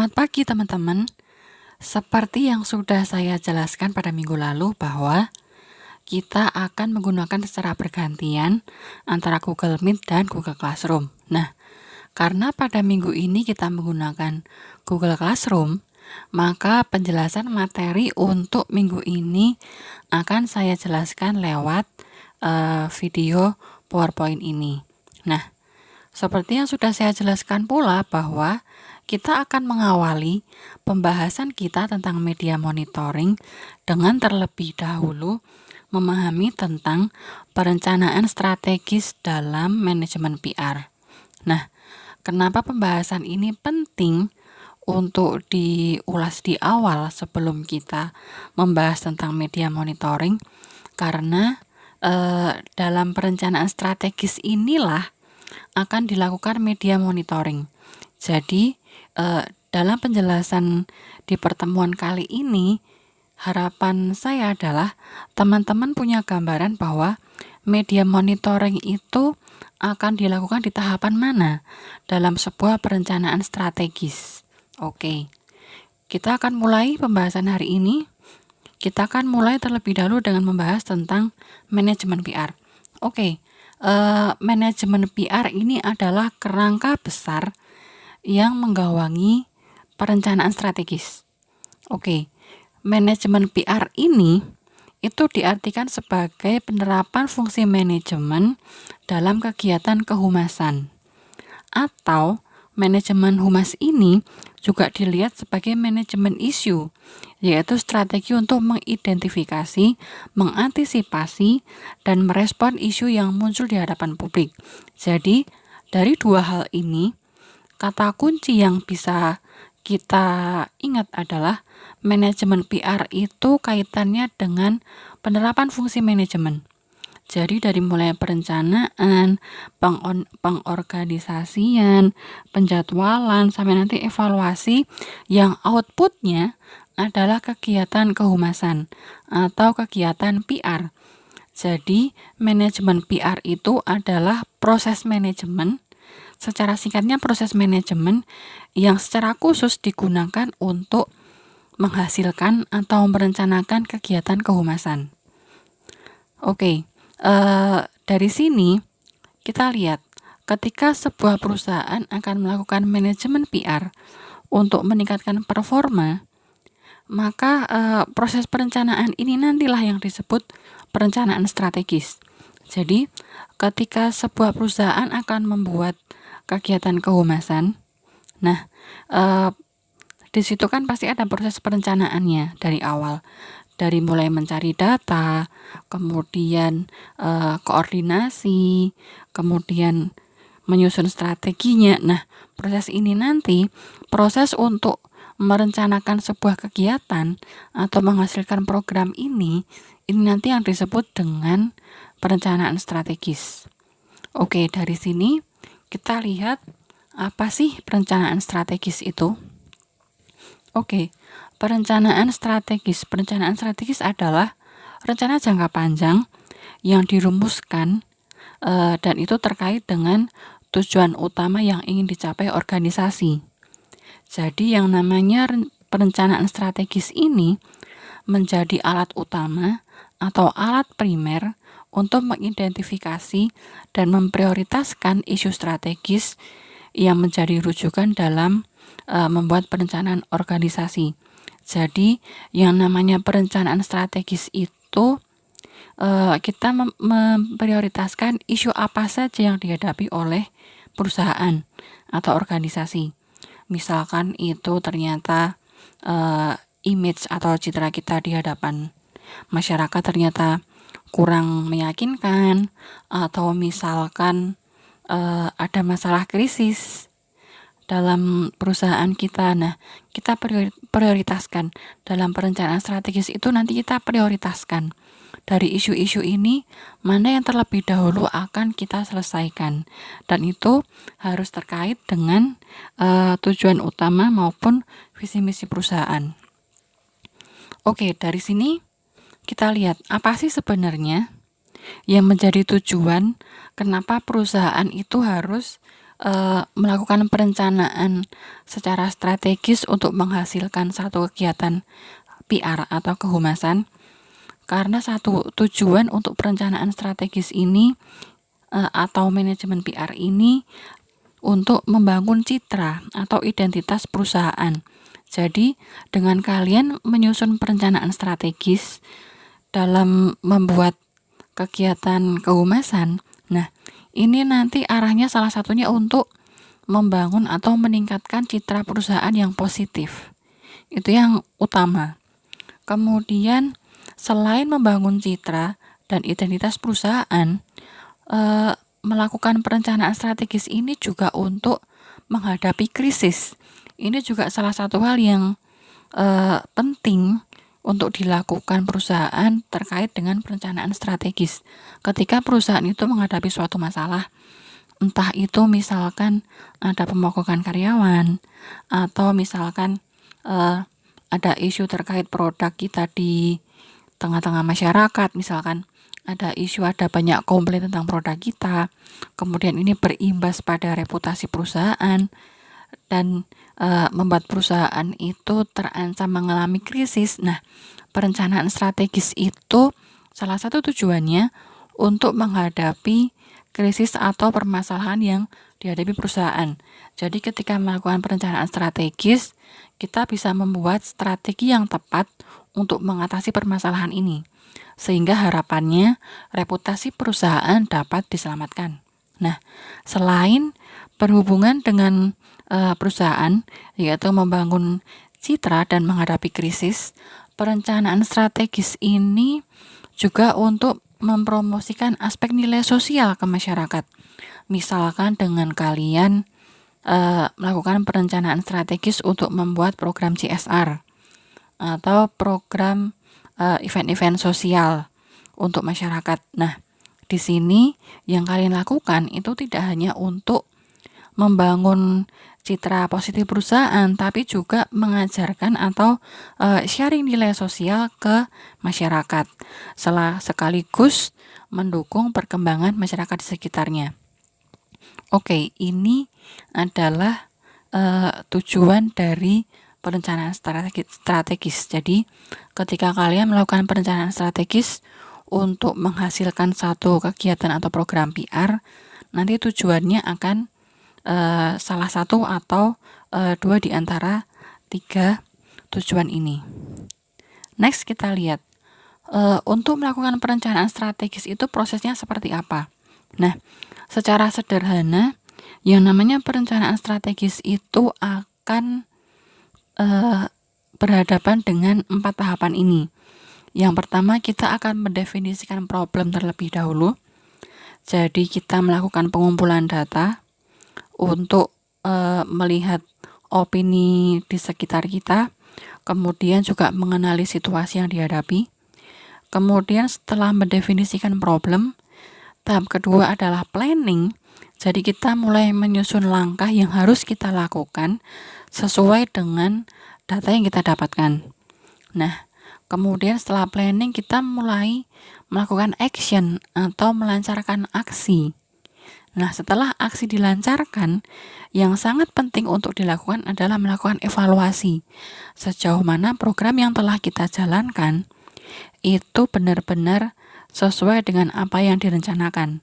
Selamat pagi teman-teman. Seperti yang sudah saya jelaskan pada minggu lalu bahwa kita akan menggunakan secara bergantian antara Google Meet dan Google Classroom. Nah, karena pada minggu ini kita menggunakan Google Classroom, maka penjelasan materi untuk minggu ini akan saya jelaskan lewat video PowerPoint ini. Nah, seperti yang sudah saya jelaskan pula bahwa kita akan mengawali pembahasan kita tentang media monitoring dengan terlebih dahulu memahami tentang perencanaan strategis dalam manajemen PR. Nah, kenapa pembahasan ini penting untuk diulas di awal sebelum kita membahas tentang media monitoring? Karena dalam perencanaan strategis inilah akan dilakukan media monitoring. Jadi, dalam penjelasan di pertemuan kali ini, harapan saya adalah teman-teman punya gambaran bahwa media monitoring itu akan dilakukan di tahapan mana dalam sebuah perencanaan strategis. Oke, kita akan mulai pembahasan hari ini. Kita akan mulai terlebih dahulu dengan membahas tentang manajemen PR. Oke, manajemen PR ini adalah kerangka besar yang menggawangi perencanaan strategis. Oke, manajemen PR ini itu diartikan sebagai penerapan fungsi manajemen dalam kegiatan kehumasan. Atau manajemen humas ini juga dilihat sebagai manajemen isu, yaitu strategi untuk mengidentifikasi, mengantisipasi, dan merespon isu yang muncul di hadapan publik. Jadi, dari dua hal ini, kata kunci yang bisa kita ingat adalah manajemen PR itu kaitannya dengan penerapan fungsi manajemen. Jadi dari mulai perencanaan, pengorganisasian, penjadwalan, sampai nanti evaluasi yang outputnya adalah kegiatan kehumasan atau kegiatan PR. Jadi manajemen PR itu adalah proses manajemen, secara singkatnya proses manajemen yang secara khusus digunakan untuk menghasilkan atau merencanakan kegiatan kehumasan. Oke. Dari sini kita lihat ketika sebuah perusahaan akan melakukan manajemen PR untuk meningkatkan performa, maka proses perencanaan ini nantilah yang disebut perencanaan strategis. Jadi ketika sebuah perusahaan akan membuat kegiatan kehumasan, nah di situ kan pasti ada proses perencanaannya dari awal. Dari mulai mencari data, kemudian koordinasi, kemudian menyusun strateginya. Nah, proses ini nanti proses untuk merencanakan sebuah kegiatan atau menghasilkan program ini nanti yang disebut dengan perencanaan strategis. Oke, dari sini kita lihat apa sih perencanaan strategis itu? Oke, perencanaan strategis. Perencanaan strategis adalah rencana jangka panjang yang dirumuskan dan itu terkait dengan tujuan utama yang ingin dicapai organisasi. Jadi yang namanya perencanaan strategis ini menjadi alat utama atau alat primer untuk mengidentifikasi dan memprioritaskan isu strategis yang menjadi rujukan dalam membuat perencanaan organisasi. Jadi yang namanya perencanaan strategis itu kita memprioritaskan isu apa saja yang dihadapi oleh perusahaan atau organisasi. Misalkan itu ternyata image atau citra kita di hadapan masyarakat ternyata kurang meyakinkan, atau misalkan ada masalah krisis dalam perusahaan kita. Nah, kita prioritaskan dalam perencanaan strategis itu, nanti kita prioritaskan dari isu-isu ini mana yang terlebih dahulu akan kita selesaikan, dan itu harus terkait dengan tujuan utama maupun visi misi perusahaan. Oke, dari sini kita lihat apa sih sebenarnya yang menjadi tujuan kenapa perusahaan itu harus melakukan perencanaan secara strategis untuk menghasilkan satu kegiatan PR atau kehumasan, karena satu tujuan untuk perencanaan strategis ini atau manajemen PR ini untuk membangun citra atau identitas perusahaan. Jadi, dengan kalian menyusun perencanaan strategis dalam membuat kegiatan kehumasan, nah, ini nanti arahnya salah satunya untuk membangun atau meningkatkan citra perusahaan yang positif. Itu yang utama. Kemudian, selain membangun citra dan identitas perusahaan, melakukan perencanaan strategis ini juga untuk menghadapi krisis. Ini juga salah satu hal yang penting untuk dilakukan perusahaan terkait dengan perencanaan strategis. Ketika perusahaan itu menghadapi suatu masalah, entah itu misalkan ada pemogokan karyawan, atau misalkan ada isu terkait produk kita di tengah-tengah masyarakat, misalkan ada isu, ada banyak komplain tentang produk kita, kemudian ini berimbas pada reputasi perusahaan dan membuat perusahaan itu terancam mengalami krisis. Nah, perencanaan strategis itu salah satu tujuannya untuk menghadapi krisis atau permasalahan yang dihadapi perusahaan. Jadi ketika melakukan perencanaan strategis, kita bisa membuat strategi yang tepat untuk mengatasi permasalahan ini, sehingga harapannya reputasi perusahaan dapat diselamatkan. Nah, selain berhubungan dengan perusahaan, yaitu membangun citra dan menghadapi krisis, perencanaan strategis ini juga untuk mempromosikan aspek nilai sosial ke masyarakat. Misalkan dengan kalian melakukan perencanaan strategis untuk membuat program CSR atau program event-event sosial untuk masyarakat. Nah, di sini yang kalian lakukan itu tidak hanya untuk membangun citra positif perusahaan, tapi juga mengajarkan atau sharing nilai sosial ke masyarakat, sekaligus mendukung perkembangan masyarakat di sekitarnya. Oke, ini adalah tujuan dari perencanaan strategis. Jadi, ketika kalian melakukan perencanaan strategis untuk menghasilkan satu kegiatan atau program PR, nanti tujuannya akan salah satu atau dua di antara tiga tujuan ini. Next, kita lihat untuk melakukan perencanaan strategis itu prosesnya seperti apa. Nah, secara sederhana, yang namanya perencanaan strategis itu akan berhadapan dengan 4 tahapan ini. Yang pertama, kita akan mendefinisikan problem terlebih dahulu. Jadi kita melakukan pengumpulan data untuk melihat opini di sekitar kita, kemudian juga mengenali situasi yang dihadapi. Kemudian setelah mendefinisikan problem, tahap kedua adalah planning. Jadi kita mulai menyusun langkah yang harus kita lakukan sesuai dengan data yang kita dapatkan. Nah, kemudian setelah planning kita mulai melakukan action atau melancarkan aksi. Nah, setelah aksi dilancarkan, yang sangat penting untuk dilakukan adalah melakukan evaluasi. Sejauh mana program yang telah kita jalankan itu benar-benar sesuai dengan apa yang direncanakan.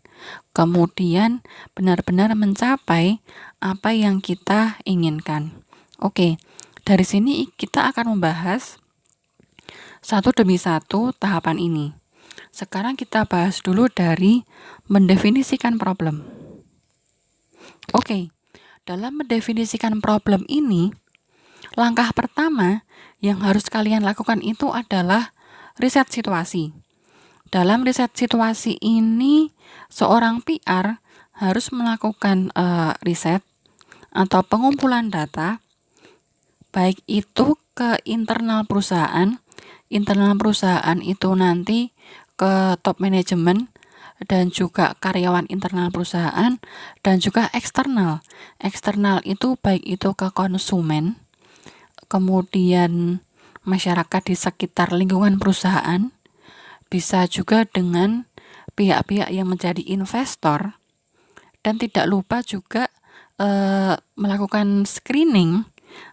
Kemudian benar-benar mencapai apa yang kita inginkan. Oke, dari sini kita akan membahas satu demi satu tahapan ini. Sekarang kita bahas dulu dari mendefinisikan problem. Oke, dalam mendefinisikan problem ini, langkah pertama yang harus kalian lakukan itu adalah riset situasi. Dalam riset situasi ini, seorang PR harus melakukan riset atau pengumpulan data, baik itu ke internal perusahaan. Internal perusahaan itu nanti ke top manajemen dan juga karyawan internal perusahaan, dan juga eksternal. Eksternal itu baik itu ke konsumen, kemudian masyarakat di sekitar lingkungan perusahaan, bisa juga dengan pihak-pihak yang menjadi investor, dan tidak lupa juga melakukan screening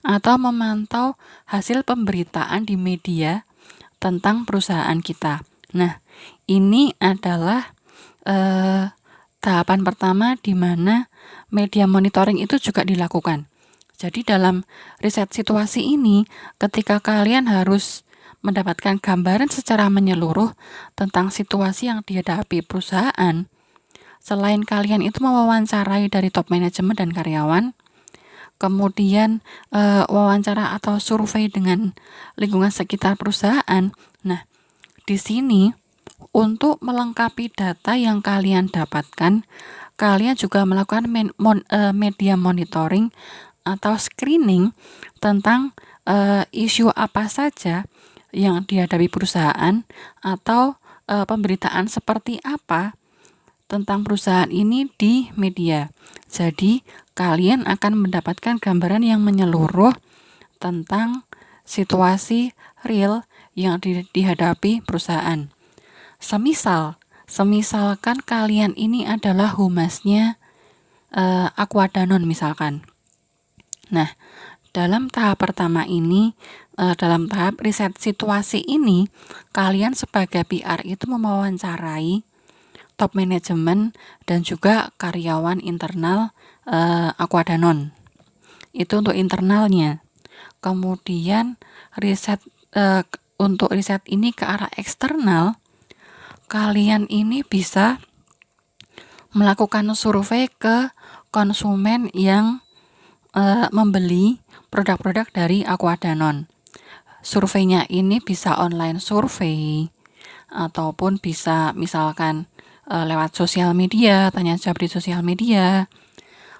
atau memantau hasil pemberitaan di media tentang perusahaan kita. Nah, ini adalah tahapan pertama di mana media monitoring itu juga dilakukan. Jadi dalam riset situasi ini, ketika kalian harus mendapatkan gambaran secara menyeluruh tentang situasi yang dihadapi perusahaan, selain kalian itu mewawancarai dari top manajemen dan karyawan, kemudian wawancara atau survei dengan lingkungan sekitar perusahaan. Nah, di sini untuk melengkapi data yang kalian dapatkan, kalian juga melakukan media monitoring atau screening tentang isu apa saja yang dihadapi perusahaan atau pemberitaan seperti apa tentang perusahaan ini di media. Jadi, kalian akan mendapatkan gambaran yang menyeluruh tentang situasi real yang dihadapi perusahaan. Semisalkan kalian ini adalah humasnya Aquadanon misalkan. Nah, dalam tahap pertama ini, dalam tahap riset situasi ini, kalian sebagai PR itu mewawancarai top manajemen dan juga karyawan internal Aquadanon. Itu untuk internalnya. Kemudian untuk riset ini ke arah eksternal, kalian ini bisa melakukan survei ke konsumen yang membeli produk-produk dari Aquadanon. Surveinya ini bisa online survei ataupun bisa misalkan lewat sosial media, tanya jawab di sosial media.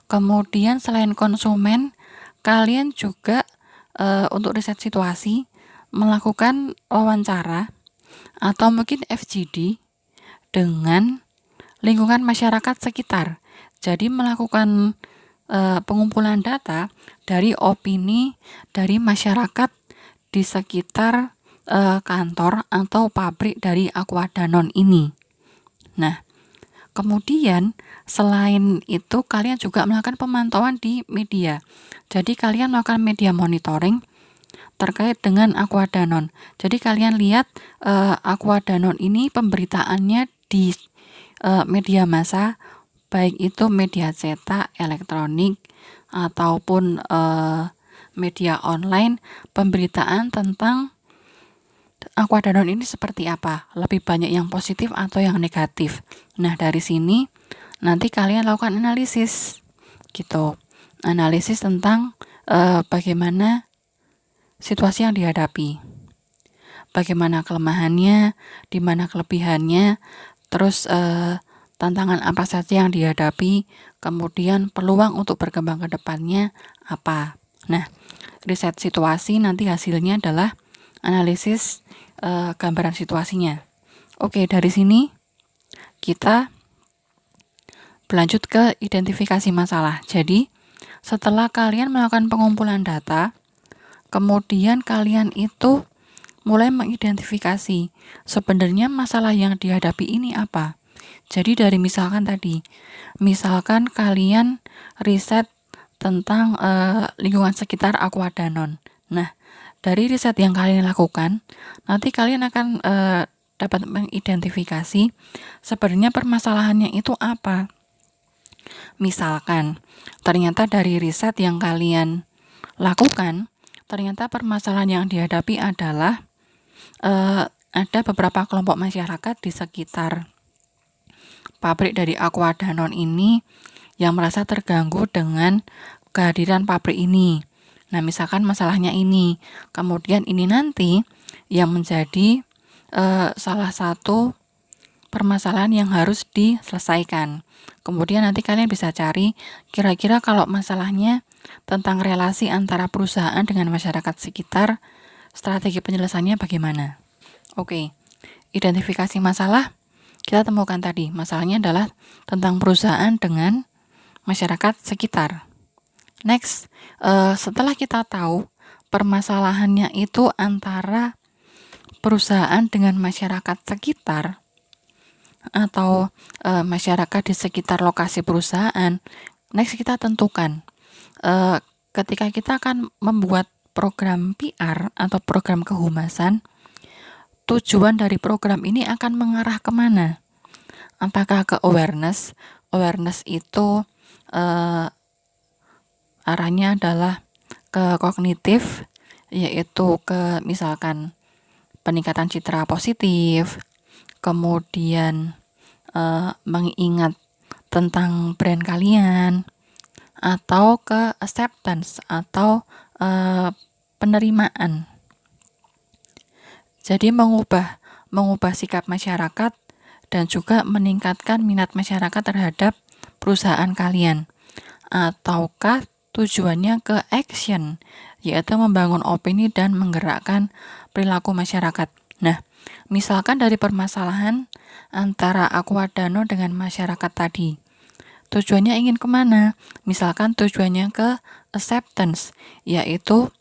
Kemudian selain konsumen, kalian juga untuk riset situasi melakukan wawancara atau mungkin FGD dengan lingkungan masyarakat sekitar. Jadi melakukan pengumpulan data dari opini dari masyarakat di sekitar kantor atau pabrik dari Aquadanon ini. Nah, kemudian selain itu kalian juga melakukan pemantauan di media. Jadi kalian melakukan media monitoring terkait dengan Aquadanon. Jadi kalian lihat Aquadanon ini pemberitaannya di media massa, baik itu media cetak, elektronik, ataupun media online, pemberitaan tentang Aquadanon ini seperti apa, lebih banyak yang positif atau yang negatif. Nah, dari sini nanti kalian lakukan analisis gitu, analisis tentang bagaimana situasi yang dihadapi, bagaimana kelemahannya, di mana kelebihannya, terus tantangan apa saja yang dihadapi, kemudian peluang untuk berkembang ke depannya apa. Nah, riset situasi nanti hasilnya adalah analisis gambaran situasinya. Oke, dari sini kita berlanjut ke identifikasi masalah. Jadi, setelah kalian melakukan pengumpulan data, kemudian kalian itu mulai mengidentifikasi sebenarnya masalah yang dihadapi ini apa. Jadi dari misalkan kalian riset tentang lingkungan sekitar Aquadanon. Nah, dari riset yang kalian lakukan, nanti kalian akan dapat mengidentifikasi sebenarnya permasalahannya itu apa. Misalkan, ternyata dari riset yang kalian lakukan, ternyata permasalahan yang dihadapi adalah ada beberapa kelompok masyarakat di sekitar pabrik dari Aquadanon ini yang merasa terganggu dengan kehadiran pabrik ini. Nah, misalkan masalahnya ini, kemudian ini nanti yang menjadi salah satu permasalahan yang harus diselesaikan. Kemudian nanti kalian bisa cari kira-kira kalau masalahnya tentang relasi antara perusahaan dengan masyarakat sekitar, strategi penyelesaiannya bagaimana. Oke, identifikasi masalah kita temukan tadi. Masalahnya adalah tentang perusahaan dengan masyarakat sekitar. Next, setelah kita tahu permasalahannya itu antara perusahaan dengan masyarakat sekitar atau masyarakat di sekitar lokasi perusahaan Next kita tentukan ketika kita akan membuat program PR atau program kehumasan, tujuan dari program ini akan mengarah kemana? Apakah ke awareness? Awareness itu arahnya adalah ke kognitif, yaitu ke misalkan peningkatan citra positif, kemudian mengingat tentang brand kalian, atau ke acceptance atau penerimaan. Jadi mengubah sikap masyarakat dan juga meningkatkan minat masyarakat terhadap perusahaan kalian. Ataukah tujuannya ke action, yaitu membangun opini dan menggerakkan perilaku masyarakat. Nah, misalkan dari permasalahan antara Aquadano dengan masyarakat tadi, tujuannya ingin kemana? Misalkan tujuannya ke acceptance, yaitu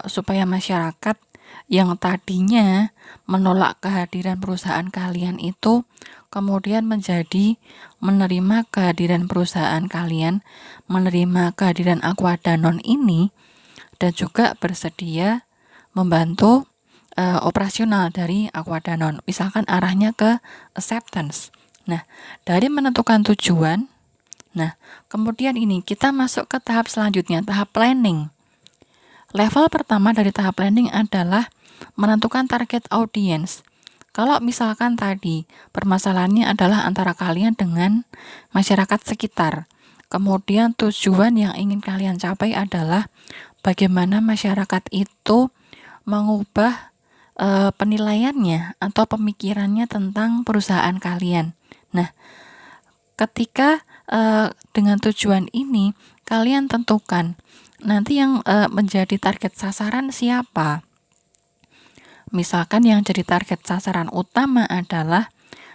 supaya masyarakat yang tadinya menolak kehadiran perusahaan kalian itu kemudian menjadi menerima kehadiran perusahaan kalian, menerima kehadiran Aquadanon ini, dan juga bersedia membantu operasional dari Aquadanon. Misalkan arahnya ke acceptance. Nah, dari menentukan tujuan, nah kemudian ini kita masuk ke tahap selanjutnya, tahap planning. Level pertama dari tahap planning adalah menentukan target audience. Kalau misalkan tadi permasalahannya adalah antara kalian dengan masyarakat sekitar, kemudian tujuan yang ingin kalian capai adalah bagaimana masyarakat itu mengubah penilaiannya atau pemikirannya tentang perusahaan kalian. Nah, ketika dengan tujuan ini kalian tentukan nanti yang menjadi target sasaran siapa. Misalkan yang jadi target sasaran utama adalah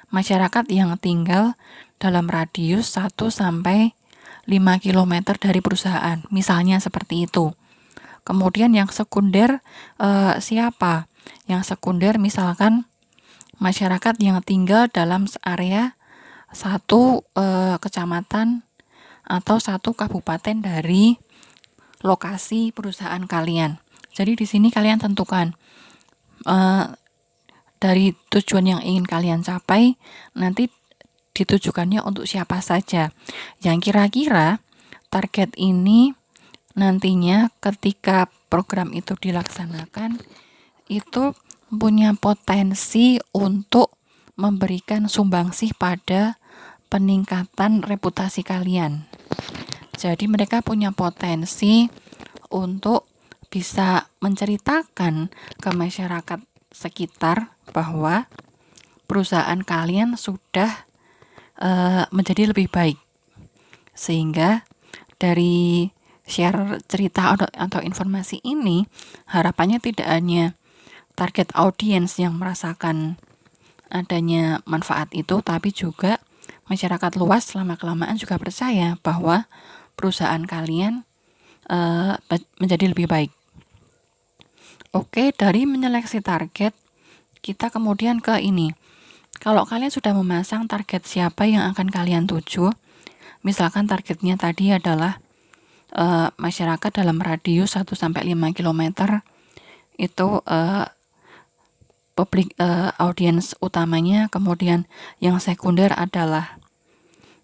masyarakat yang tinggal dalam radius 1 sampai 5 km dari perusahaan. Misalnya seperti itu. Kemudian yang sekunder siapa? Yang sekunder misalkan masyarakat yang tinggal dalam area satu kecamatan atau satu kabupaten dari lokasi perusahaan kalian. Jadi di sini kalian tentukan dari tujuan yang ingin kalian capai, nanti ditujukannya untuk siapa saja. Yang kira-kira target ini nantinya ketika program itu dilaksanakan, itu punya potensi untuk memberikan sumbangsih pada peningkatan reputasi kalian. Jadi mereka punya potensi untuk bisa menceritakan ke masyarakat sekitar bahwa perusahaan kalian sudah menjadi lebih baik, sehingga dari share cerita atau informasi ini harapannya tidak hanya target audiens yang merasakan adanya manfaat itu, tapi juga masyarakat luas lama-kelamaan juga percaya bahwa perusahaan kalian menjadi lebih baik. Oke, dari menyeleksi target, kita kemudian ke ini. Kalau kalian sudah memasang target siapa yang akan kalian tuju, misalkan targetnya tadi adalah masyarakat dalam radius 1-5 km, itu publik audiens utamanya, kemudian yang sekunder adalah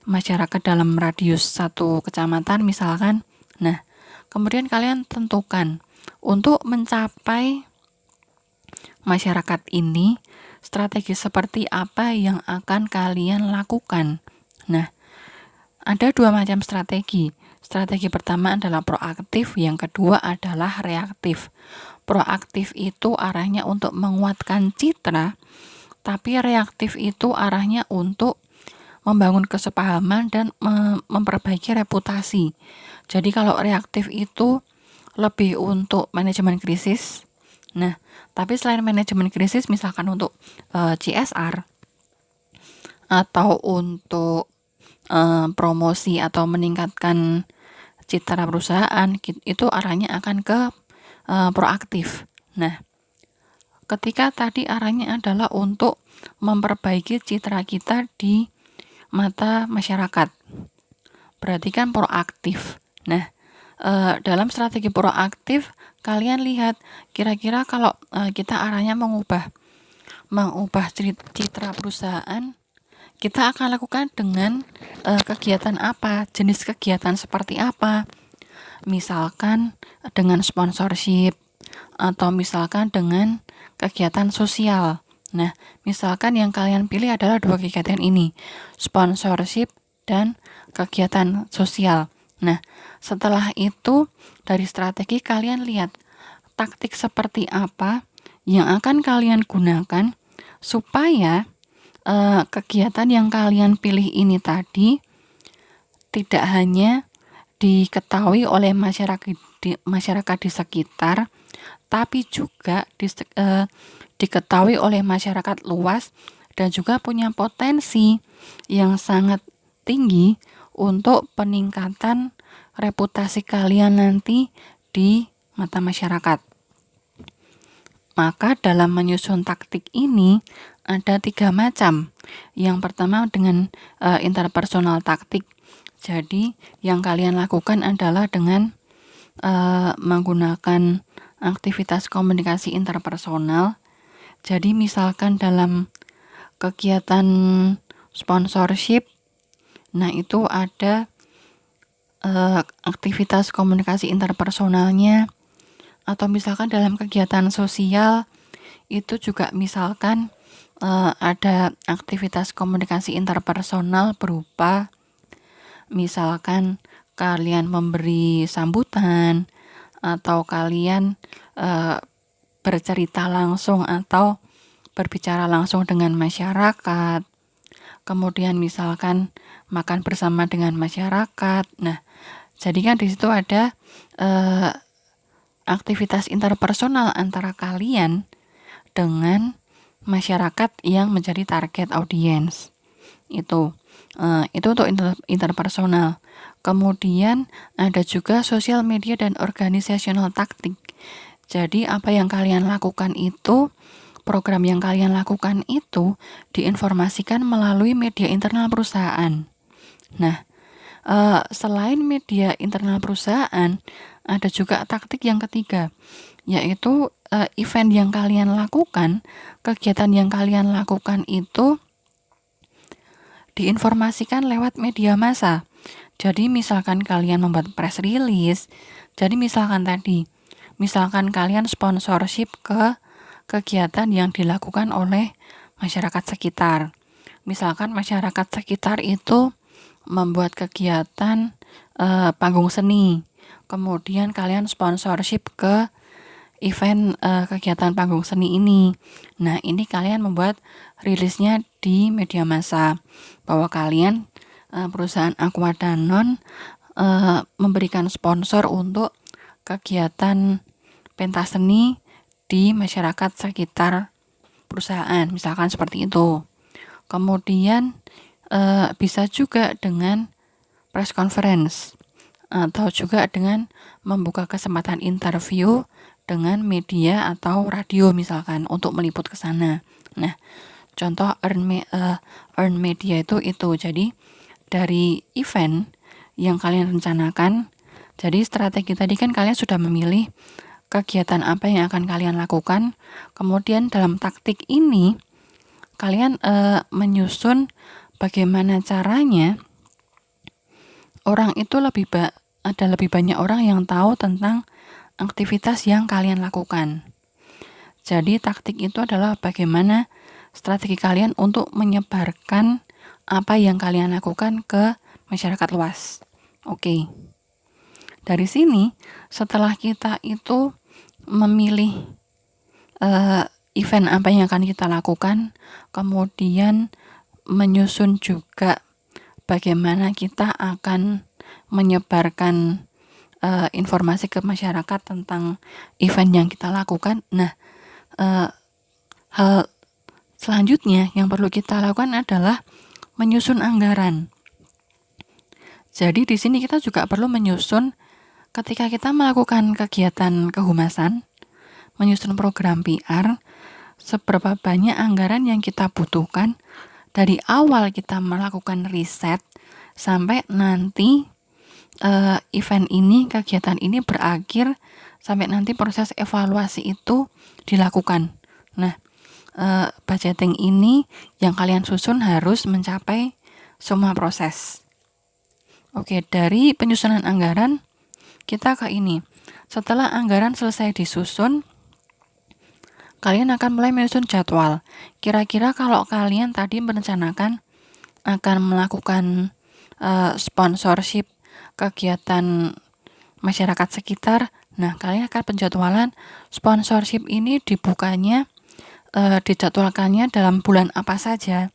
masyarakat dalam radius 1 kecamatan misalkan. Nah, kemudian kalian tentukan untuk mencapai masyarakat ini, strategi seperti apa yang akan kalian lakukan. Nah, ada 2 macam strategi. Strategi pertama adalah proaktif, yang kedua adalah reaktif. Proaktif itu arahnya untuk menguatkan citra, tapi reaktif itu arahnya untuk membangun kesepahaman dan memperbaiki reputasi. Jadi kalau reaktif itu lebih untuk manajemen krisis. Nah, tapi selain manajemen krisis, misalkan untuk CSR atau untuk promosi atau meningkatkan citra perusahaan, itu arahnya akan ke proaktif. Nah, ketika tadi arahnya adalah untuk memperbaiki citra kita di mata masyarakat, berarti kan proaktif. Nah, dalam strategi proaktif, kalian lihat kira-kira kalau kita arahnya mengubah citra perusahaan, kita akan lakukan dengan kegiatan apa, jenis kegiatan seperti apa. Misalkan dengan sponsorship, atau misalkan dengan kegiatan sosial. Nah, misalkan yang kalian pilih adalah dua kegiatan ini, sponsorship dan kegiatan sosial. Nah, setelah itu dari strategi kalian lihat taktik seperti apa yang akan kalian gunakan supaya kegiatan yang kalian pilih ini tadi tidak hanya diketahui oleh masyarakat di sekitar, tapi juga diketahui oleh masyarakat luas dan juga punya potensi yang sangat tinggi untuk peningkatan reputasi kalian nanti di mata masyarakat. Maka dalam menyusun taktik ini ada 3 macam. Yang pertama dengan interpersonal taktik. Jadi yang kalian lakukan adalah dengan menggunakan aktivitas komunikasi interpersonal. Jadi misalkan dalam kegiatan sponsorship, nah itu ada aktivitas komunikasi interpersonalnya. Atau misalkan dalam kegiatan sosial itu juga misalkan ada aktivitas komunikasi interpersonal berupa misalkan kalian memberi sambutan atau kalian bercerita langsung atau berbicara langsung dengan masyarakat. Kemudian misalkan makan bersama dengan masyarakat. Nah, jadi kan di situ ada aktivitas interpersonal antara kalian dengan masyarakat yang menjadi target audiens. Itu untuk interpersonal. Kemudian ada juga sosial media dan organisasional taktik. Jadi apa yang kalian lakukan itu, program yang kalian lakukan itu diinformasikan melalui media internal perusahaan. Nah, selain media internal perusahaan, ada juga taktik yang ketiga, yaitu event yang kalian lakukan, kegiatan yang kalian lakukan itu diinformasikan lewat media massa. Jadi misalkan kalian membuat press release, jadi misalkan kalian sponsorship ke kegiatan yang dilakukan oleh masyarakat sekitar. Misalkan masyarakat sekitar itu membuat kegiatan panggung seni, kemudian kalian sponsorship ke event kegiatan panggung seni ini. Nah, ini kalian membuat rilisnya di media massa bahwa kalian perusahaan Aqua Danone memberikan sponsor untuk kegiatan pentas seni di masyarakat sekitar perusahaan, misalkan seperti itu. Kemudian bisa juga dengan press conference atau juga dengan membuka kesempatan interview dengan media atau radio misalkan untuk meliput ke sana. Nah, contoh earn media itu. Jadi dari event yang kalian rencanakan, jadi strategi tadi kan kalian sudah memilih kegiatan apa yang akan kalian lakukan. Kemudian dalam taktik ini kalian menyusun bagaimana caranya orang itu ada lebih banyak orang yang tahu tentang aktivitas yang kalian lakukan. Jadi taktik itu adalah bagaimana strategi kalian untuk menyebarkan apa yang kalian lakukan ke masyarakat luas. Oke. Dari sini setelah kita itu memilih event apa yang akan kita lakukan, kemudian menyusun juga bagaimana kita akan menyebarkan informasi ke masyarakat tentang event yang kita lakukan. Nah, hal selanjutnya yang perlu kita lakukan adalah menyusun anggaran. Jadi di sini kita juga perlu menyusun ketika kita melakukan kegiatan kehumasan, menyusun program PR, seberapa banyak anggaran yang kita butuhkan dari awal kita melakukan riset sampai nanti event ini, kegiatan ini berakhir, sampai nanti proses evaluasi itu dilakukan. Nah, budgeting ini yang kalian susun harus mencapai semua proses. Oke, dari penyusunan anggaran kita ke ini. Setelah anggaran selesai disusun, kalian akan mulai menyusun jadwal. Kira-kira kalau kalian tadi merencanakan akan melakukan sponsorship kegiatan masyarakat sekitar, nah kalian akan penjadwalan sponsorship ini dibukanya, dijadwalkannya dalam bulan apa saja.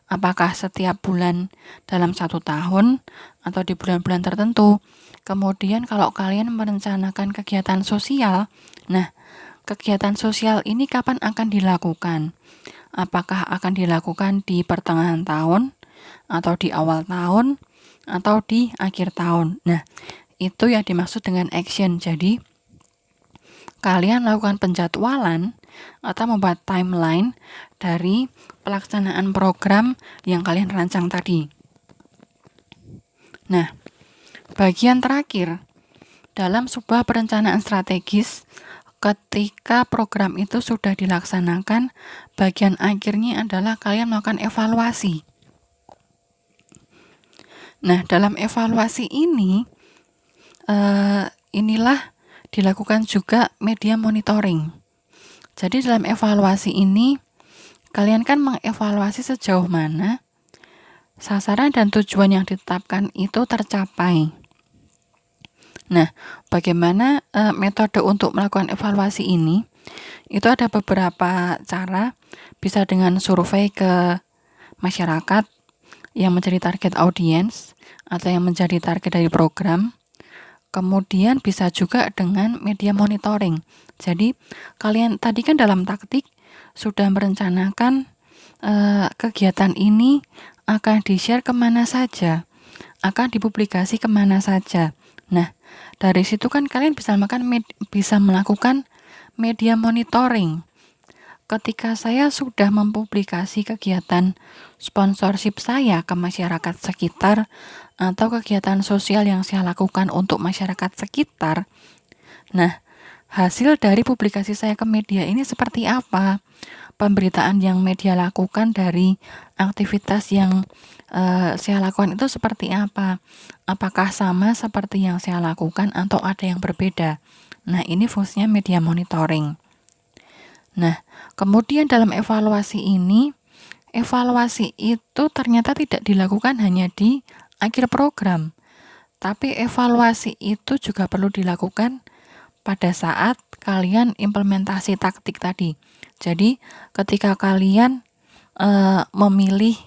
Apakah setiap bulan dalam 1 tahun atau di bulan-bulan tertentu. Kemudian kalau kalian merencanakan kegiatan sosial, nah kegiatan sosial ini kapan akan dilakukan? Apakah akan dilakukan di pertengahan tahun, atau di awal tahun, atau di akhir tahun? Nah, itu yang dimaksud dengan action. Jadi, kalian lakukan penjadwalan atau membuat timeline dari pelaksanaan program yang kalian rancang tadi. Nah, bagian terakhir dalam sebuah perencanaan strategis, ketika program itu sudah dilaksanakan, bagian akhirnya adalah kalian melakukan evaluasi. Nah, dalam evaluasi ini, inilah dilakukan juga media monitoring. Jadi dalam evaluasi ini, kalian kan mengevaluasi sejauh mana sasaran dan tujuan yang ditetapkan itu tercapai. Nah, bagaimana metode untuk melakukan evaluasi ini? Itu ada beberapa cara, bisa dengan survei ke masyarakat yang menjadi target audiens atau yang menjadi target dari program. Kemudian bisa juga dengan media monitoring. Jadi, kalian tadi kan dalam taktik sudah merencanakan kegiatan ini akan di-share kemana saja, akan dipublikasi kemana saja. Nah, dari situ kan kalian bisa melakukan media monitoring. Ketika saya sudah mempublikasi kegiatan sponsorship saya ke masyarakat sekitar atau kegiatan sosial yang saya lakukan untuk masyarakat sekitar, nah, hasil dari publikasi saya ke media ini seperti apa? Pemberitaan yang media lakukan dari aktivitas yang saya lakukan itu seperti apa? Apakah sama seperti yang saya lakukan atau ada yang berbeda? Nah, ini fungsinya media monitoring. Nah, kemudian dalam evaluasi ini, evaluasi itu ternyata tidak dilakukan hanya di akhir program, tapi evaluasi itu juga perlu dilakukan pada saat kalian implementasi taktik tadi. Jadi, ketika kalian memilih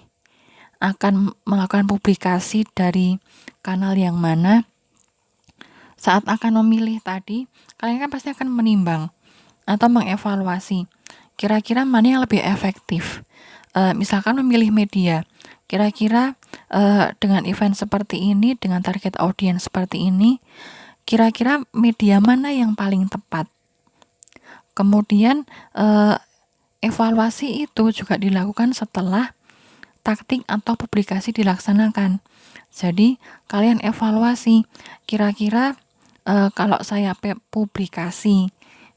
akan melakukan publikasi dari kanal yang mana, saat akan memilih tadi, kalian kan pasti akan menimbang atau mengevaluasi kira-kira mana yang lebih efektif. Misalkan memilih media, kira-kira dengan event seperti ini, dengan target audiens seperti ini, kira-kira media mana yang paling tepat. Kemudian evaluasi itu juga dilakukan setelah taktik atau publikasi dilaksanakan. Jadi kalian evaluasi kira-kira kalau saya publikasi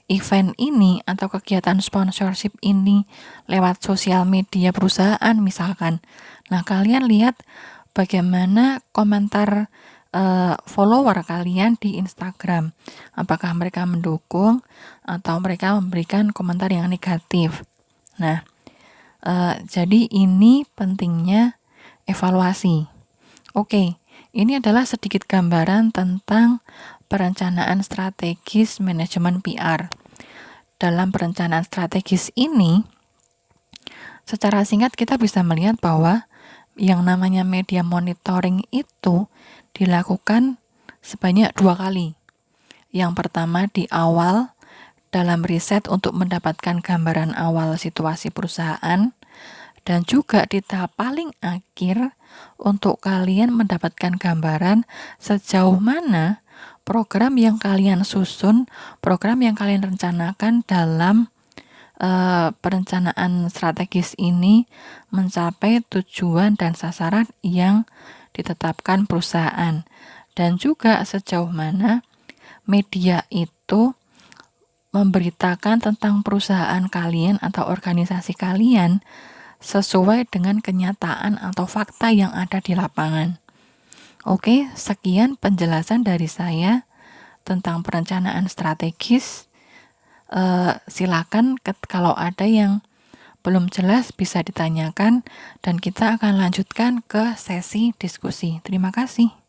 event ini atau kegiatan sponsorship ini lewat sosial media perusahaan misalkan. Nah, kalian lihat bagaimana komentar follower kalian di Instagram. Apakah mereka mendukung atau mereka memberikan komentar yang negatif. Nah, jadi ini pentingnya evaluasi. Oke, ini adalah sedikit gambaran tentang perencanaan strategis manajemen PR. Dalam perencanaan strategis ini, secara singkat kita bisa melihat bahwa yang namanya media monitoring itu dilakukan sebanyak 2 kali. Yang pertama di awal dalam riset untuk mendapatkan gambaran awal situasi perusahaan, dan juga di tahap paling akhir untuk kalian mendapatkan gambaran sejauh mana program yang kalian susun, program yang kalian rencanakan dalam perencanaan strategis ini mencapai tujuan dan sasaran yang ditetapkan perusahaan, dan juga sejauh mana media itu memberitakan tentang perusahaan kalian atau organisasi kalian sesuai dengan kenyataan atau fakta yang ada di lapangan. Oke, sekian penjelasan dari saya tentang perencanaan strategis. Silakan kalau ada yang belum jelas bisa ditanyakan dan kita akan lanjutkan ke sesi diskusi. Terima kasih.